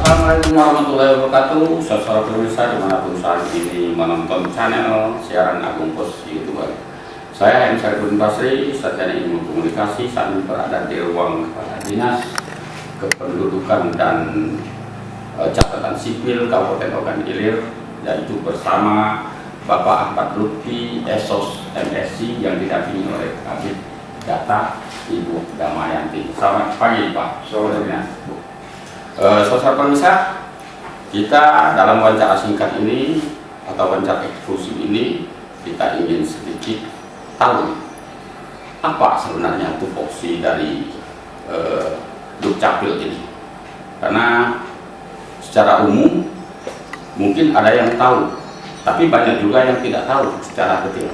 Assalamualaikum warahmatullahi wabarakatuh. Saudara pemirsa dimanapun saat ini menonton channel siaran Agung Pos YouTube. Saya M. Syarifudin Basri, sarjana ilmu komunikasi, saat ini berada di ruang Kepala Dinas Kependudukan dan Catatan Sipil Kabupaten Ogan Ilir, yaitu bersama Bapak Ahmad Lutfi, Esos MSc yang didampingi oleh Kabid Data Ibu Damayanti. Selamat pagi Pak. Selamat pagi. Saudara pemirsa, kita dalam wawancara singkat ini atau wawancara eksklusif ini kita ingin sedikit tahu apa sebenarnya tupoksi dari Dukcapil ini, karena secara umum mungkin ada yang tahu, tapi banyak juga yang tidak tahu secara detail.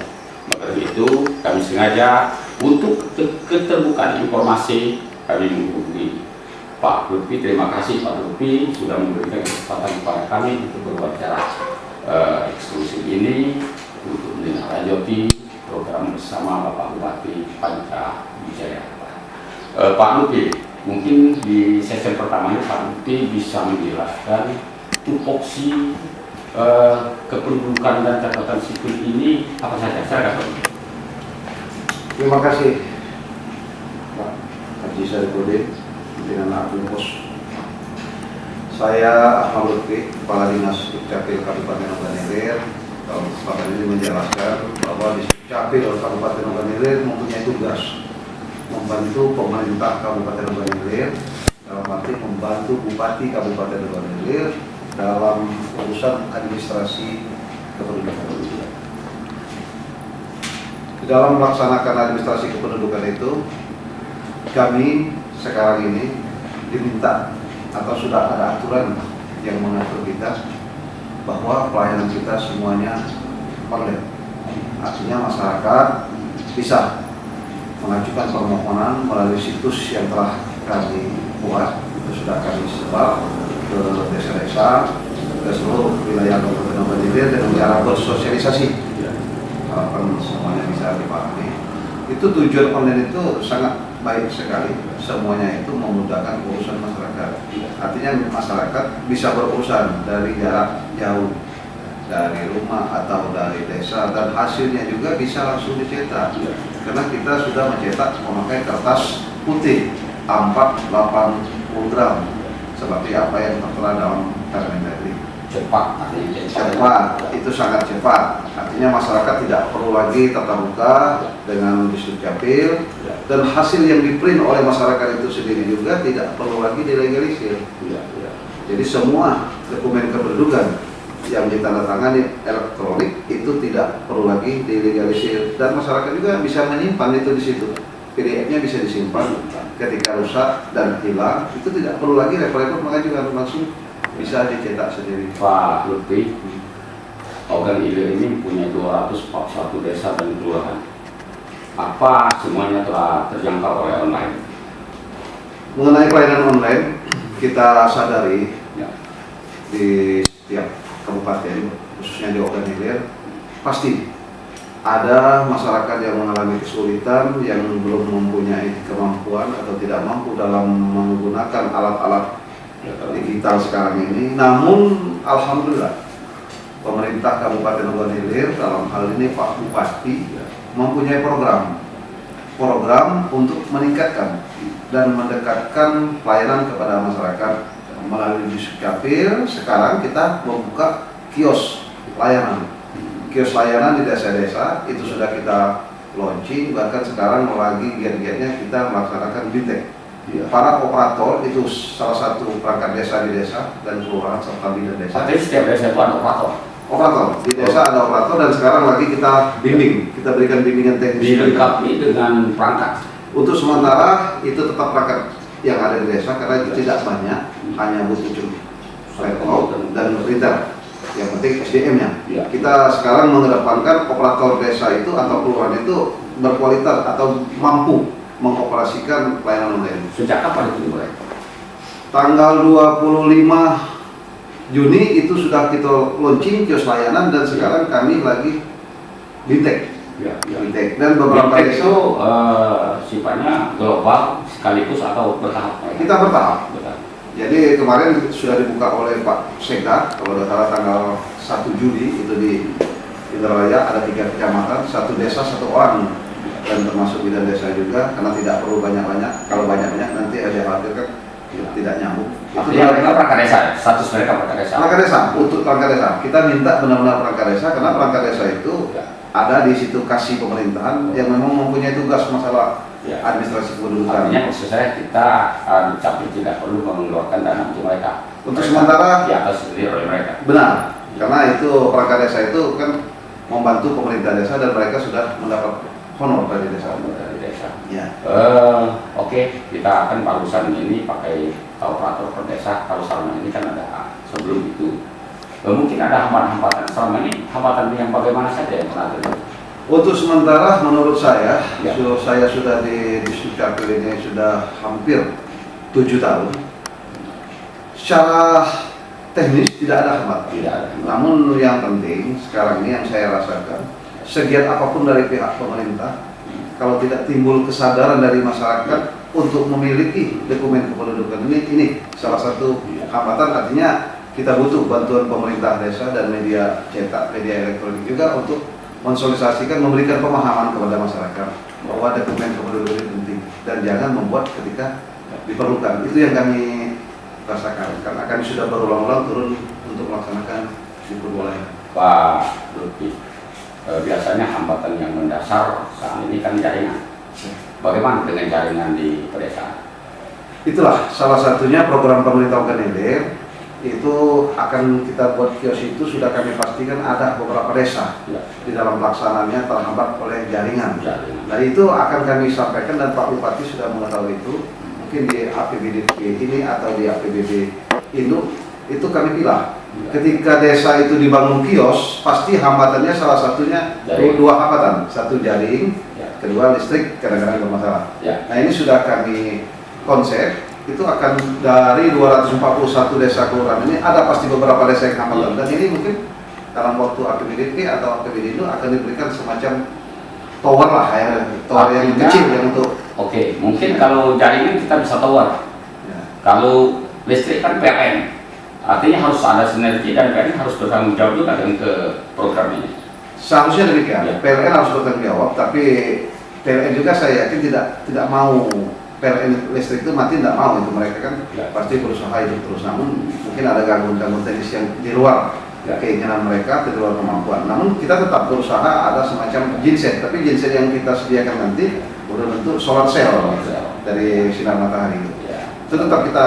Maka itu kami sengaja untuk keterbukaan informasi kami menghubungi Pak Lutfi. Terima kasih Pak Lutfi sudah memberikan kesempatan kepada kami untuk berwawancara eksklusif ini untuk menindaklanjuti program bersama Bapak Bupati Panca Wijaya. Pak Lutfi, mungkin di sesi pertama ini Pak Lutfi bisa menjelaskan tupoksi kependudukan dan catatan sipil ini apa saja? Silakan. Terima kasih Pak Haji Syarifudin dengan Agung Pos. Saya Ahmad Lutfi, Kepala Dinas Dukcapil Kabupaten Ogan Ilir. Dalam kesempatan ini menjelaskan bahwa di Dukcapil Kabupaten Ogan Ilir mempunyai tugas membantu pemerintah Kabupaten Ogan Ilir, dalam arti membantu Bupati Kabupaten Ogan Ilir dalam urusan administrasi kependudukan. Di dalam melaksanakan administrasi kependudukan itu, kami sekarang ini diminta atau sudah ada aturan yang mengatur kita bahwa pelayanan kita semuanya online. Artinya masyarakat bisa mengajukan permohonan melalui situs yang telah kami buat, itu sudah kami sebar ke desa-desa, ke seluruh wilayah Kabupaten Ogan Ilir dengan cara bersosialisasi. Harapan semuanya bisa dipahami. Itu tujuan online itu sangat baik sekali, semuanya itu memudahkan urusan masyarakat. Artinya masyarakat bisa berurusan dari jarak jauh, dari rumah atau dari desa, dan hasilnya juga bisa langsung dicetak. Karena kita sudah mencetak memakai kertas putih A4 80 gram seperti apa yang tertera dalam Permendagri. Cepat, Cepat, itu sangat cepat. Artinya masyarakat tidak perlu lagi tatap muka dengan Dukcapil, dan hasil yang diprint oleh masyarakat itu sendiri juga tidak perlu lagi dilegalisir. Jadi semua dokumen kependudukan yang ditandatangani elektronik itu tidak perlu lagi dilegalisir, dan masyarakat juga bisa menyimpan itu di situ. PDF-nya bisa disimpan, ketika rusak dan hilang itu tidak perlu lagi repot-repot mengajukan, langsung bisa dicetak sendiri. Pak Lutfi, Ogan Ilir ini punya 241 desa dan kelurahan. Apa semuanya telah terjangkau oleh online? Mengenai pelayanan online, kita sadari di setiap kabupaten, khususnya di Ogan Ilir, pasti ada masyarakat yang mengalami kesulitan, yang belum mempunyai kemampuan atau tidak mampu dalam menggunakan alat-alat digital sekarang ini. Namun alhamdulillah pemerintah Kabupaten Ogan Ilir, dalam hal ini Pak Bupati, mempunyai program untuk meningkatkan dan mendekatkan pelayanan kepada masyarakat melalui Dukcapil. Sekarang kita membuka kios layanan di desa-desa, itu sudah kita launching. Bahkan sekarang lagi giat-giatnya kita melaksanakan BITEK. Para operator itu salah satu perangkat desa di desa dan kelurahan serta bidan desa. Tapi setiap desa itu ada Operator di desa ada operator, dan sekarang lagi kita bimbing, kita berikan bimbingan teknis. dilengkapi dengan perangkat. Untuk sementara itu tetap perangkat yang ada di desa karena itu tidak banyak, hanya butuh laptop dan printer. Yang penting SDM-nya. Kita sekarang mengedepankan operator desa itu atau kelurahan itu berkualitas atau mampu mengoperasikan pelayanan online. Sejak kapan itu dimulai? Tanggal 25 Juni itu sudah kita launching kios layanan, dan sekarang kami lagi BITEK. Dan beberapa BITEK itu sifatnya global sekaligus atau bertahap? Kita bertahap. Jadi kemarin sudah dibuka oleh Pak Sekda, kalau tidak salah tanggal 1 Juli itu di Indralaya ada 3 kecamatan, 1 desa 1 orang, dan termasuk bidan desa juga, karena tidak perlu banyak-banyak. Kalau banyak-banyak nanti ada khawatirkan tidak nyambung. Itu mereka perangkat desa, status mereka perangkat desa. Perangkat desa, untuk perangkat desa kita minta benar-benar perangkat desa, karena perangkat desa itu ada di situ kasih pemerintahan yang memang mempunyai tugas masalah administrasi kependudukan. Artinya maksud saya kita tapi tidak perlu mengeluarkan dana untuk mereka. Untuk sementara atas sendiri oleh mereka. Benar, karena itu perangkat desa itu kan membantu pemerintah desa dan mereka sudah mendapat honor dari desa. Ya. Oke, kita akan barusan ini pakai operator per desa. Kalau selama ini kan ada sebelum itu. Mungkin ada hambatan-hambatan selama ini. Hambatan yang bagaimana saja yang pernah terjadi? Untuk sementara menurut saya, Ya. Saya sudah di Dukcapil ini sudah hampir 7 tahun. Secara teknis tidak ada hambatan. Tidak ada. Namun yang penting sekarang ini yang saya rasakan, segiat apapun dari pihak pemerintah, kalau tidak timbul kesadaran dari masyarakat untuk memiliki dokumen kependudukan ini salah satu hambatan. Artinya kita butuh bantuan pemerintah desa dan media cetak, media elektronik juga untuk mensosialisasikan, memberikan pemahaman kepada masyarakat bahwa dokumen kependudukan ini penting dan jangan membuat ketika diperlukan. Itu yang kami rasakan karena kami sudah berulang-ulang turun untuk melaksanakan libur wilayah. Pak Lutfi, biasanya hambatan yang mendasar saat ini kan jaringan. Bagaimana dengan jaringan di pedesaan? Itulah salah satunya program pemerintah Ogan itu akan kita buat kios itu sudah kami pastikan ada beberapa desa di dalam pelaksanaannya terhambat oleh jaringan. Nah itu akan kami sampaikan dan Pak Bupati sudah mengetahui itu. Mungkin di APBD ini atau di APBD Induk itu kami pilah. Ketika desa itu dibangun kios, pasti hambatannya salah satunya dua hambatan, satu jaring, kedua listrik kadang-kadang bermasalah. Nah ini sudah kami konsep. Itu akan dari 241 desa kelurahan ini ada pasti beberapa desa yang hambatan dan ini mungkin dalam waktu APBDP atau APBD itu akan diberikan semacam tower lah ya, tower yang kecil yang untuk. Oke, mungkin kalau jaringan kita bisa tower. Kalau listrik kan PLN, artinya harus ada sinergi dan PLN harus bertanggung jawab juga dengan ke program ini. Seharusnya demikian. PLN harus bertanggung jawab, tapi PLN juga saya yakin tidak mau. PLN listrik itu mati tidak mau, itu mereka kan pasti berusaha hidup terus. Namun mungkin ada gangguan-gangguan teknis yang di luar keinginan mereka, di luar kemampuan. Namun kita tetap berusaha ada semacam genset, tapi genset yang kita sediakan nanti berbentuk solar cell dari sinar matahari itu. Itu tetap kita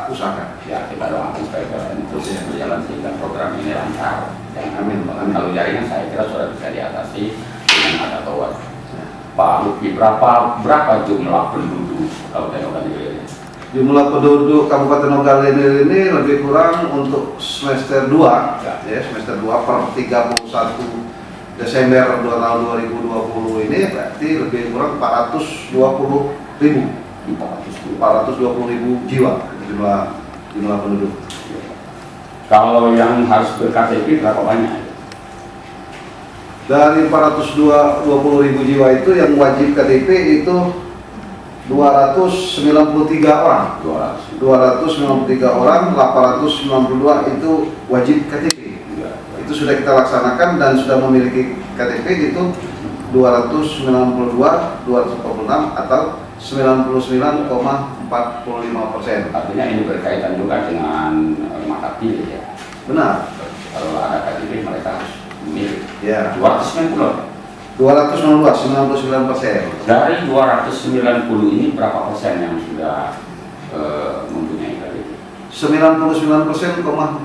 usahakan. Ya, kita doakan supaya PLN terus berjalan sehingga program ini lancar. Amin. Kalau jaringan saya kira sudah bisa diatasi dengan ada tower. Pak Lutfi, berapa jumlah penduduk Kabupaten Ogan Ilir ini? Jumlah penduduk Kabupaten Ogan Ilir ini lebih kurang untuk semester 2, ya semester 2 per 31 Desember tahun 2020 ini berarti lebih kurang 420.000 jiwa jumlah penduduk. Kalau yang harus berKTP berapa banyak? Dari 420.000 jiwa itu yang wajib KTP itu 293 orang. 293 orang, 892 itu wajib KTP. Itu sudah kita laksanakan dan sudah memiliki KTP itu 292, 246 atau 99,45%. Artinya ini berkaitan juga dengan mata pilih ya. Benar. Kalau ada KTP mereka harus memilih. Ya. 292. 99%. Dari 290 ini berapa persen yang sudah mempunyai KTP? 99,45%.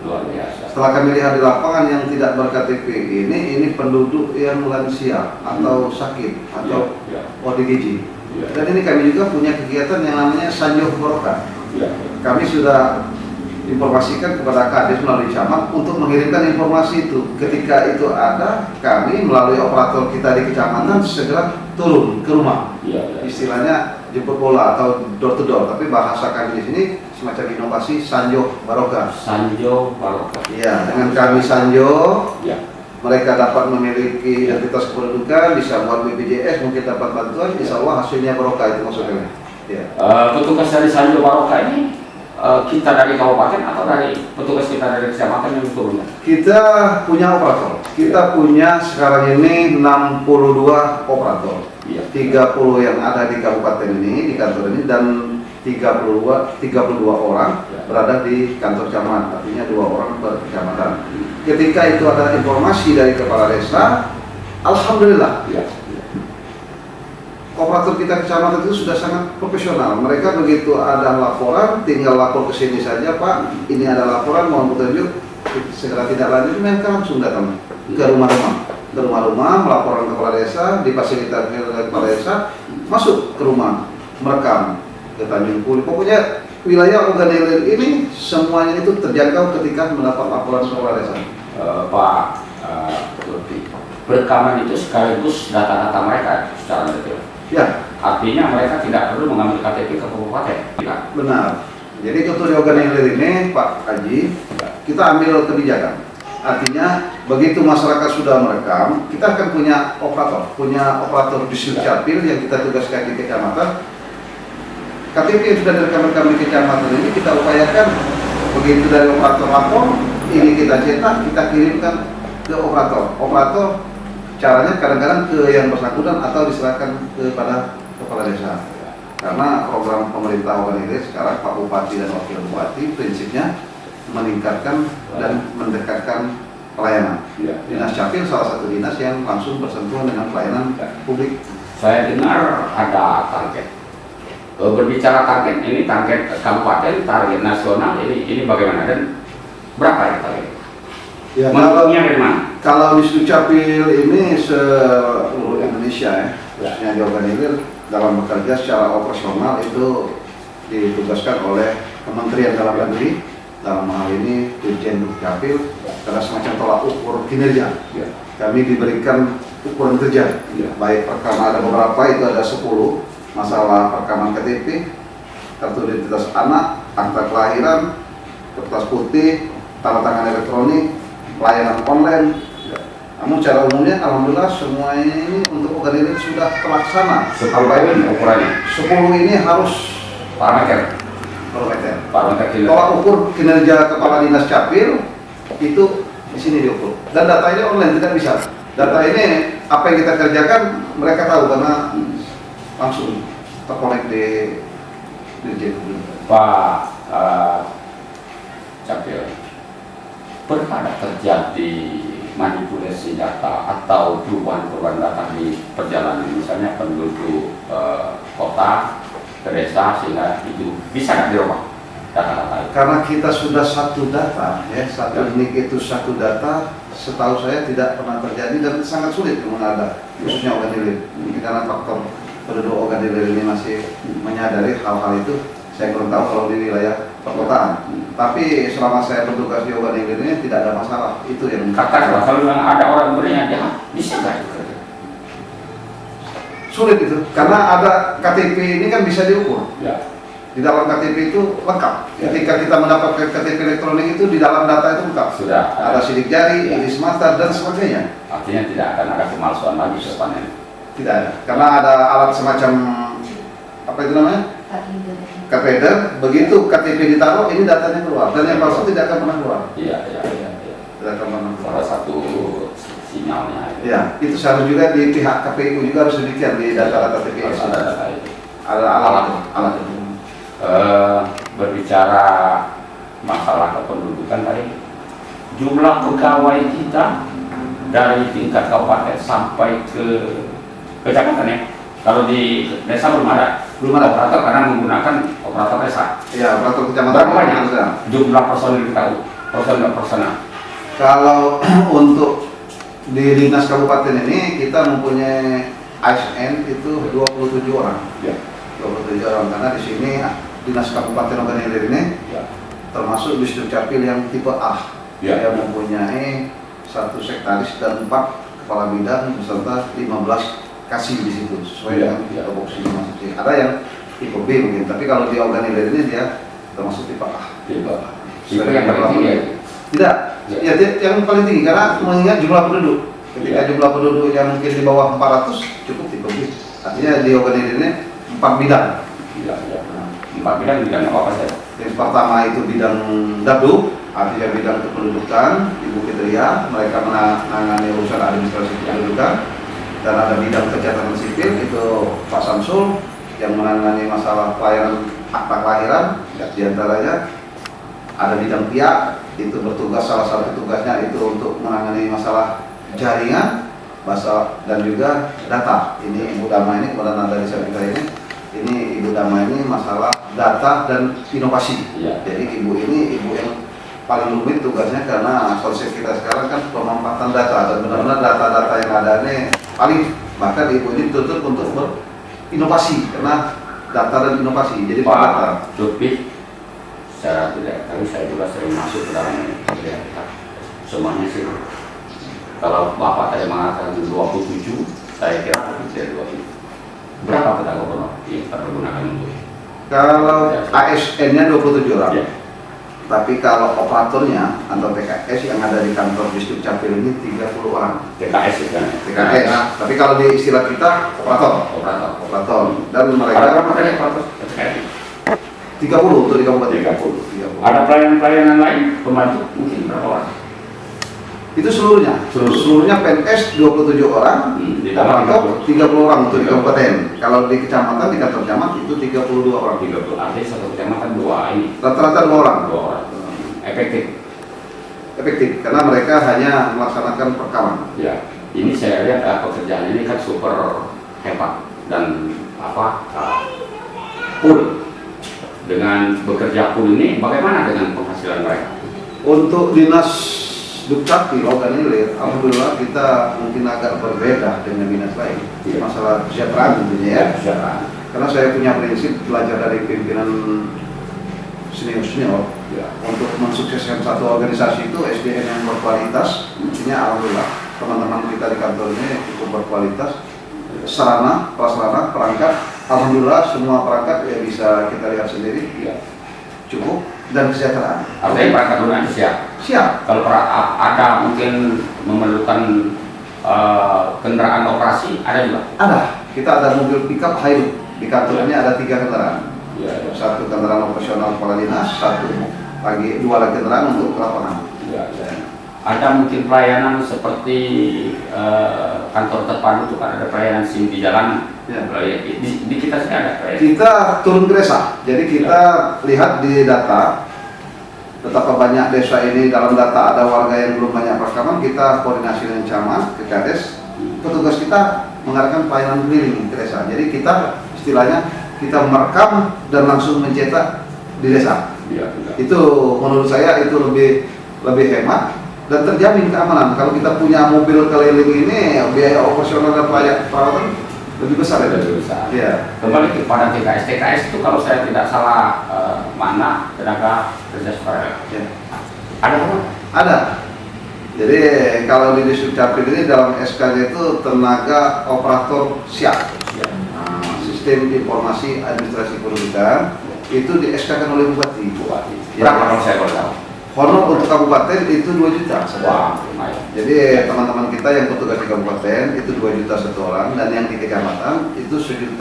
Luar biasa. Setelah kami lihat di lapangan yang tidak ber-KTP ini penduduk yang lansia atau sakit atau ODGJ. Dan ini kami juga punya kegiatan yang namanya Sanjoh Barokah. Kami sudah informasikan kepada Kades melalui camat untuk mengirimkan informasi itu. Ketika itu ada, kami melalui operator kita di kecamatan segera turun ke rumah. Istilahnya jemput bola atau door to door, tapi bahasa kami di sini semacam inovasi Sanjoh Barokah. Sanjoh Barokah. Ya, dengan kami Sanjoh, mereka dapat memiliki identitas kependudukan, bisa buat BPJS, mungkin dapat bantuan, insya Allah hasilnya barokah itu maksudnya. Petugas dari Sanjoh Barokah ini kita dari kabupaten atau dari petugas kita dari kecamatan yang turunnya? Kita punya operator. Kita punya sekarang ini 62 operator. Iya. 30 yang ada di kabupaten ini, di kantor ini, dan 32 orang Ya. berada di kantor camat, artinya 2 orang per kecamatan. Ketika itu ada informasi dari kepala desa, alhamdulillah Iya. operator kita kecamatan itu sudah sangat profesional. Mereka begitu ada laporan, tinggal lapor ke sini saja, Pak, ini ada laporan, mau petunjuk, segera tidak lanjut, mereka langsung datang ke rumah-rumah, melaporkan ke kepala desa, difasilitasi oleh kepala desa, masuk ke rumah, merekam ke Tanjung Puli. Pokoknya wilayah Oganilir ini semuanya itu terjangkau ketika mendapat laporan kepala desa. Pak Lutfi, perekaman itu sekaligus data-data mereka secara detail. Ya, Artinya mereka tidak perlu mengambil KTP ke kabupaten. Tidak. benar. Jadi untuk di Oganilir ini, Pak Haji, kita ambil kebijakan. Artinya begitu masyarakat sudah merekam, kita akan punya operator di Capil yang kita tugaskan di kecamatan. KTP yang sudah direkam-rekam di kecamatan ini kita upayakan begitu dari operator lapor, ini kita cetak, kita kirimkan ke operator. Operator caranya kadang-kadang ke yang bersangkutan atau diserahkan kepada kepala desa. Karena program pemerintah Oganilir sekarang Pak Bupati dan Wakil Bupati prinsipnya meningkatkan dan mendekatkan pelayanan. Ya. Dinas Capil salah satu dinas yang langsung bersentuhan dengan pelayanan publik. Saya dengar ada target. Berbicara target, ini target kabupaten, target nasional, ini bagaimana dan berapa ya target? Ya, Menurutnya dari mana? kalau di Capil ini seluruh Indonesia ya, khususnya di Oganilir dalam bekerja secara operasional itu ditugaskan oleh Kementerian Dalam Negeri, dalam hal ini Dirjen Dukcapil, karena semacam tolak ukur kinerja. Ya. Kami diberikan ukuran kerja, Ya. baik perekaman ada beberapa, itu ada 10 masalah perekaman KTP, kartu identitas anak, akta kelahiran, kertas putih, tanda tangan elektronik, pelayanan online. Namun secara umumnya alhamdulillah semua ini untuk Oganilir sudah terlaksana. Sampai ini ukurannya 10 ini harus parameter kinerja. tolak ukur kinerja kepala dinas Capil itu di sini diukur. Dan data ini online, tidak bisa. Data ini apa yang kita kerjakan mereka tahu karena langsung terkonek di Dirjen. Pak Capil, pernah ada terjadi manipulasi data atau perubahan data di perjalanan, misalnya penduduk kota ke desa, sehingga itu bisa nggak dirubah data-data itu? Karena kita sudah satu data, ya satu NIK itu satu data, setahu saya tidak pernah terjadi dan sangat sulit memang ada, khususnya Oganilir. Mungkin karena faktor penduduk Oganilir ini masih menyadari hal-hal itu. Saya kurang tahu kalau di wilayah perkotaan. Tapi selama saya bertugas di Oganilir ini tidak ada masalah. Itu yang Katakanlah kalau memang ada orang berinya, dia bisa nggak itu? sulit itu, karena ada KTP ini kan bisa diukur. Ya. Di dalam KTP itu lengkap. Ya. Ketika kita mendapatkan KTP elektronik itu di dalam data itu lengkap. Sudah Ada sidik jari, Ya. iris mata dan sebagainya. Artinya tidak akan ada pemalsuan lagi ke depannya. Tidak ada, karena ada alat semacam apa itu namanya? Katheder. Begitu KTP ditaruh, ini datanya keluar dan yang palsu tidak akan pernah keluar. Iya. Tidak akan pernah keluar. Salah satu sinyalnya. Ya, itu seharusnya juga di pihak KPU juga harus demikian di data-data TPS. Harus ada data itu. Ada alat itu. Berbicara masalah kependudukan tadi, jumlah pegawai kita dari tingkat kabupaten sampai ke kecamatan ya. Kalau di desa belum ada operator karena menggunakan operator desa. Ya, operator kecamatan. Berapa banyak jumlah personil kita? Personil. Kalau untuk di dinas kabupaten ini kita mempunyai ASN itu 27 orang. Ya. 27 orang karena di sini dinas kabupaten Oganilir ini Ya. termasuk distrik Capil yang tipe A. Ya. Yang mempunyai 1 sekretaris dan 4 kepala bidang beserta 15 kasih di situ sesuai Ya. dengan tupoksi masing-masing. Ada yang tipe B mungkin, tapi kalau di Oganilir ini dia termasuk tipe A. Itu yang paling tinggi ya? Tidak, ya yang paling tinggi karena mengingat jumlah penduduk. Ketika jumlah penduduk yang mungkin di bawah 400 cukup tipe B. Artinya di Oganilir ini 4 bidang. Ya, ya. 4 bidang apa saja? Yang pertama itu bidang dapdu, artinya bidang kependudukan, Ibu Fitria, mereka menangani urusan administrasi kependudukan. Dan ada bidang kejahatan sipil, itu Pak Samsul yang menangani masalah pelayanan akta kelahiran. Diantaranya ada bidang pihak, itu bertugas, salah satu tugasnya itu untuk menangani masalah jaringan, dan juga data. Ini Ibu Dama ini, kemudian ada di samping ini Ibu Dama ini masalah data dan inovasi. Ya. Jadi ibu ini ibu yang paling rumit tugasnya, karena konsep kita sekarang kan pemanfaatan data, dan benar-benar data-data yang ada ini paling, bahkan ibu ini dituntut untuk berinovasi karena data dan inovasi. Jadi Pak Lutfi, secara tidak tahu, saya juga sering masuk ke dalam kita. Semuanya sih. Kalau Bapak tadi mengatakan 27, saya kira lebih dari 27. Berapa peta gubernur yang tergunakan untuk? kalau ASN-nya 27 orang. Ya. Tapi kalau operatornya atau TKS yang ada di kantor distrik Capil ini 30 orang. TKS ya kan? TKS. Tapi kalau di istilah kita operator. Dan mereka Ada berapa tadi operator TKS? 30 untuk di kabupaten. 30. Ada pelayanan-pelayanan lain pembantu mungkin berapa orang? Itu seluruhnya. Seluruhnya PNS 27 orang. Ditambah 30 orang untuk di kabupaten. Kalau di kecamatan, di kantor camat itu 32 orang. 30. Artinya satu kecamatan 2 ini. Rata-rata 2 orang. 2 orang. Efektif. Karena mereka hanya melaksanakan perekaman. Ya, ini saya lihat pekerjaan ini kan super hebat dan full. Dengan bekerja full ini, bagaimana dengan penghasilan mereka? Untuk dinas Dukcapil, Organilir, alhamdulillah kita mungkin agak berbeda dengan dinas lain. Masalah kesejahteraan tentunya ya. Kesejahteraan. Karena saya punya prinsip belajar dari pimpinan senior ya. Untuk mensukseskan satu organisasi itu SDM yang berkualitas. Intinya alhamdulillah teman-teman kita di kantor ini cukup berkualitas. Sarana, prasarana, perangkat, alhamdulillah semua perangkat ya bisa kita lihat sendiri ya. Cukup, dan kesejahteraan. Artinya perangkat lunak siap. Siap. Kalau ada mungkin memerlukan kendaraan operasi, ada juga. Ada. Kita ada mobil pickup Hilux. Di kantor ini ada 3 kendaraan. Ya. Satu kendaraan operasional kepala dinas, 2 lagi kendaraan untuk ke lapangan. Ya. Ada mungkin pelayanan seperti kantor terpadu itu kan ada pelayanan SIM di jalanan. Ya. Di kita sih ada pelayanan. Kita turun ke desa. Jadi kita lihat di data betapa banyak desa ini. Dalam data ada warga yang belum banyak perekaman, kita koordinasi dengan camat, ke Kades. Petugas kita mengadakan pelayanan keliling ke desa. Jadi kita istilahnya kita merekam dan langsung mencetak di desa. Ya, itu menurut saya itu lebih hemat dan terjamin keamanan. Kalau kita punya mobil keliling ini, biaya operasional dan perawatan lebih besar. Lebih besar. Ya. Kembali kepada TKS. TKS itu kalau saya tidak salah mana tenaga kerja sukarela. Ya. Ada apa? Ada. Jadi kalau di distrik Capil ini dalam SK-nya itu tenaga operator siap. Ya. Sistem informasi administrasi kependudukan itu di SK-kan oleh Bupati. Berapa kalau saya boleh tahu? Honor untuk kabupaten itu 2 juta. Wah, jadi teman-teman kita yang bertugas di kabupaten itu 2 juta satu orang, dan yang di kecamatan itu 1.250.000.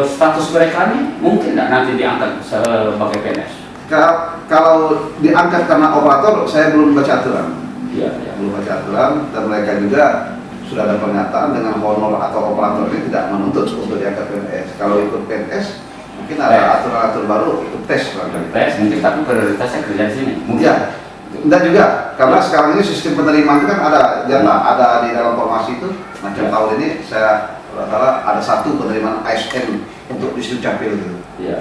Status mereka ini mungkin tidak nanti diangkat sebagai PNS? Kalau diangkat karena operator, saya belum baca aturan. Ya. Belum baca aturan, dan mereka juga sudah ada pernyataan dengan honor atau operator ini tidak menuntut untuk diangkat PNS. Kalau ikut PNS, mungkin ada aturan-aturan baru, ikut tes. Mungkin, tapi prioritasnya kerja di sini. Mungkin. Ya, enggak juga, karena sekarang ini sistem penerimaan itu kan ada jatah, ada di dalam formasi itu. Macam tahun ini saya ada 1 penerimaan ASN untuk distrik Capil gitu. Iya.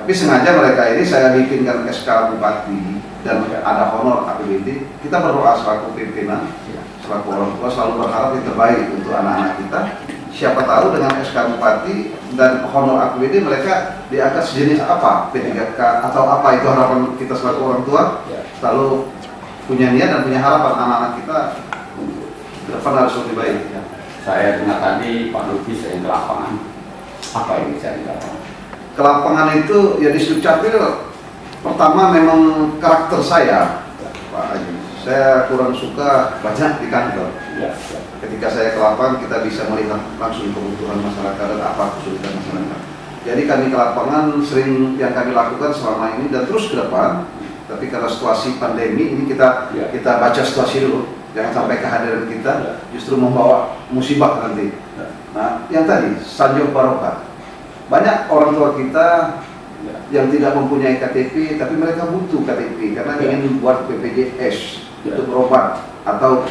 Tapi sengaja mereka ini saya bikinkan SK Bupati dan ada honor APBD. Kita berdoa selaku pimpinan, selaku orang tua selalu berharap yang terbaik untuk anak-anak kita. Siapa tahu dengan SK Bupati dan honor APBD mereka diangkat sejenis apa, P3K atau apa, itu harapan kita selaku orang tua. Selalu punya niat dan punya harapan anak-anak kita ke depan harus lebih baik. Saya dengar tadi Pak Lutfi sering ke lapangan. Apa yang bisa di lapangan? Ke lapangan itu ya di Dukcapil, pertama memang karakter saya, Pak Haji. Saya kurang suka banyak di kantor. Ya. Ketika saya ke lapangan, kita bisa melihat langsung kebutuhan masyarakat dan apa kesulitan masyarakat. Jadi kami ke lapangan sering yang kami lakukan selama ini dan terus ke depan. Tapi karena situasi pandemi ini kita baca situasi dulu, jangan sampai kehadiran kita justru membawa musibah nanti. Nah, yang tadi Sanjung Barokah, banyak orang tua kita yang tidak mempunyai KTP, tapi mereka butuh KTP karena ingin buat BPJS untuk berobat atau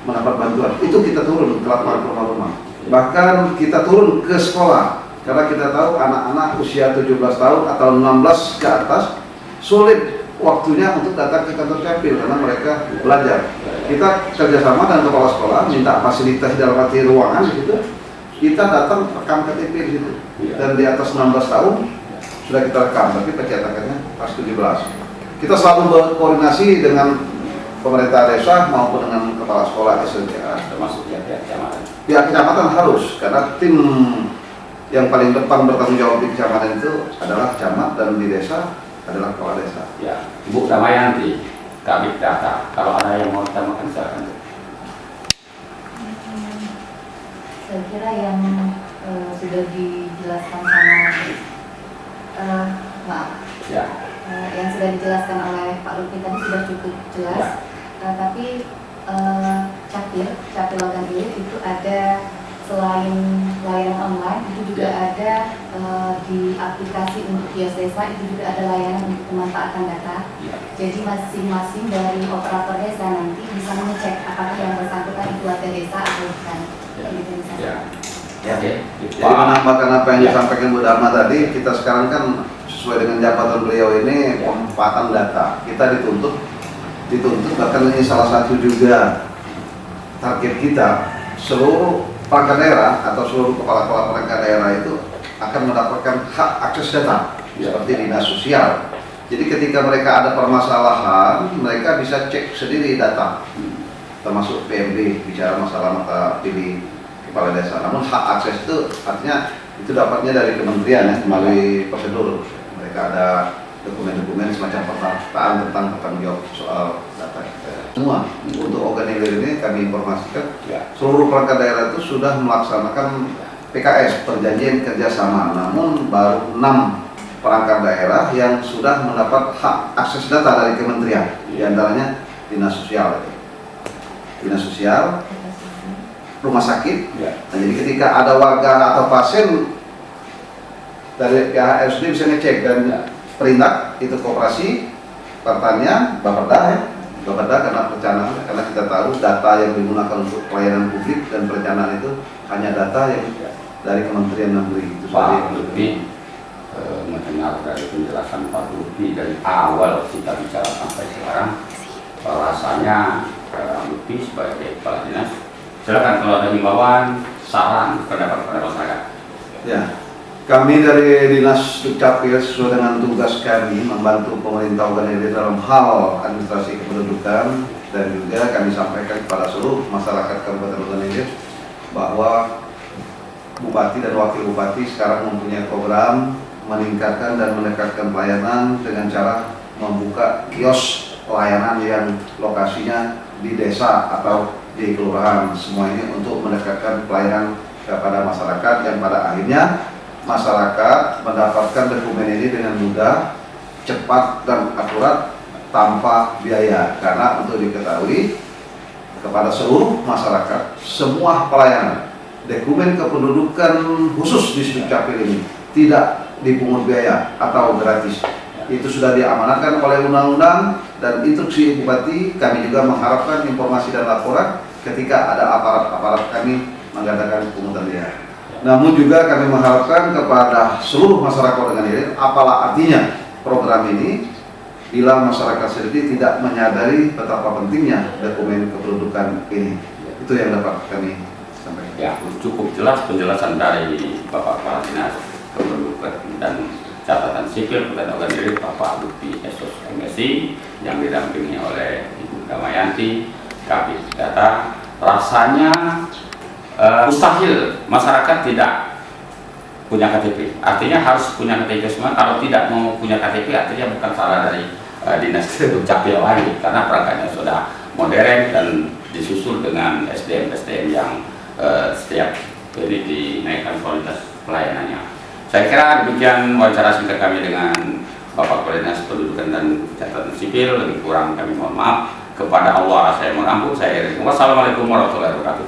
mendapat bantuan. Itu kita turun ke lapangan rumah-rumah. Bahkan kita turun ke sekolah karena kita tahu anak-anak usia 17 tahun atau 16 ke atas sulit waktunya untuk datang ke kantor Capil karena mereka belajar. Kita kerjasama dengan kepala sekolah, minta fasilitas dalam arti ruangan gitu. Kita datang rekam KTP di situ. Dan di atas 16 tahun sudah kita rekam, tapi pencetakannya pas 17. Kita selalu berkoordinasi dengan pemerintah desa maupun dengan kepala sekolah SLTA, termasuk pihak kecamatan. Pihak kecamatan harus, karena tim yang paling depan bertanggung jawab di kecamatan itu adalah camat dan di desa adalah kepala desa. Ya, Bu Damayanti, Kabid Data. Kalau ada yang mau ditambahkan silakan. Saya kira yang sudah dijelaskan sama yang sudah dijelaskan oleh Pak Lutfi tadi sudah cukup jelas. Tapi Capil Logan Ilir itu ada selain layanan online, itu juga ada di aplikasi untuk kios desa, itu juga ada layanan untuk pemanfaatan data. Jadi masing-masing dari operator desa nanti bisa mengecek apakah yang bersangkutan itu warga desa atau bukan. Jadi menambahkan apa yang disampaikan Bu Dharma tadi, kita sekarang kan sesuai dengan jabatan beliau ini pemanfaatan data. Kita dituntut bahkan ini salah satu juga target kita, seluruh perangkat daerah atau seluruh kepala-kepala perangkat daerah itu akan mendapatkan hak akses data seperti dinas sosial. Jadi ketika mereka ada permasalahan, mereka bisa cek sendiri data, termasuk PMD bicara masalah maka pilih kepala desa. Namun hak akses itu artinya itu dapatnya dari kementerian ya, melalui prosedur. Mereka ada dokumen-dokumen semacam pernyataan tentang bertanggung jawab soal data kita. Semua untuk organizer ini kami informasikan seluruh perangkat daerah itu sudah melaksanakan PKS, perjanjian kerjasama. Namun baru 6 perangkat daerah yang sudah mendapat hak akses data dari kementerian, diantaranya dinas sosial, rumah sakit. Nah, jadi ketika ada warga atau pasien dari PHRD bisa ngecek dan perintah itu koperasi, pertanian, Bapeda karena perencanaan, karena kita tahu data yang digunakan untuk pelayanan publik dan perencanaan itu hanya data yang dari Kementerian Negeri. Pak Lutfi mendengar dari penjelasan Pak Lutfi dari awal kita bicara sampai sekarang, rasanya Lutfi sebagai kepala dinas, silakan kalau ada himbauan, saran, pendapat masyarakat. Ya. Kami dari Dinas Dukcapil sesuai dengan tugas kami membantu pemerintah organizer dalam hal administrasi kependudukan, dan juga kami sampaikan kepada seluruh masyarakat Kabupaten Logan bahwa Bupati dan Wakil Bupati sekarang mempunyai program meningkatkan dan mendekatkan pelayanan dengan cara membuka kios pelayanan yang lokasinya di desa atau di kelurahan. Semua ini untuk mendekatkan pelayanan kepada masyarakat yang pada akhirnya masyarakat mendapatkan dokumen ini dengan mudah, cepat dan akurat tanpa biaya. Karena untuk diketahui kepada seluruh masyarakat, semua pelayanan dokumen kependudukan khusus di Dukcapil ini tidak dipungut biaya atau gratis. Itu sudah diamanatkan oleh undang-undang dan instruksi Bupati. Kami juga mengharapkan informasi dan laporan ketika ada aparat-aparat kami mengadakan pungutan biaya. Namun juga kami mengharapkan kepada seluruh masyarakat organizer, apalah artinya program ini bila masyarakat sendiri tidak menyadari betapa pentingnya dokumen kependudukan ini. Itu yang dapat kami sampaikan. Ya, cukup jelas penjelasan dari Bapak Kepala Dinas Kependudukan dan Catatan Sipil dan Organizer Bapak Lutfi SOS MSI yang didampingi oleh Ibu Damayanti, Kabid Data. Rasanya mustahil masyarakat tidak punya KTP. Artinya harus punya KTP semua. Kalau tidak mau punya KTP artinya bukan salah dari Dinas Dukcapil lagi, karena perangkatnya sudah modern dan disusul dengan SDM-SDM yang setiap ini dinaikkan kualitas pelayanannya. Saya kira demikian wawancara singkat kami dengan Bapak Kepala Dinas Pendudukan dan Catatan Sipil. Lebih kurang kami mohon maaf. Kepada Allah saya mengampun. Saya Wassalamualaikum warahmatullahi wabarakatuh.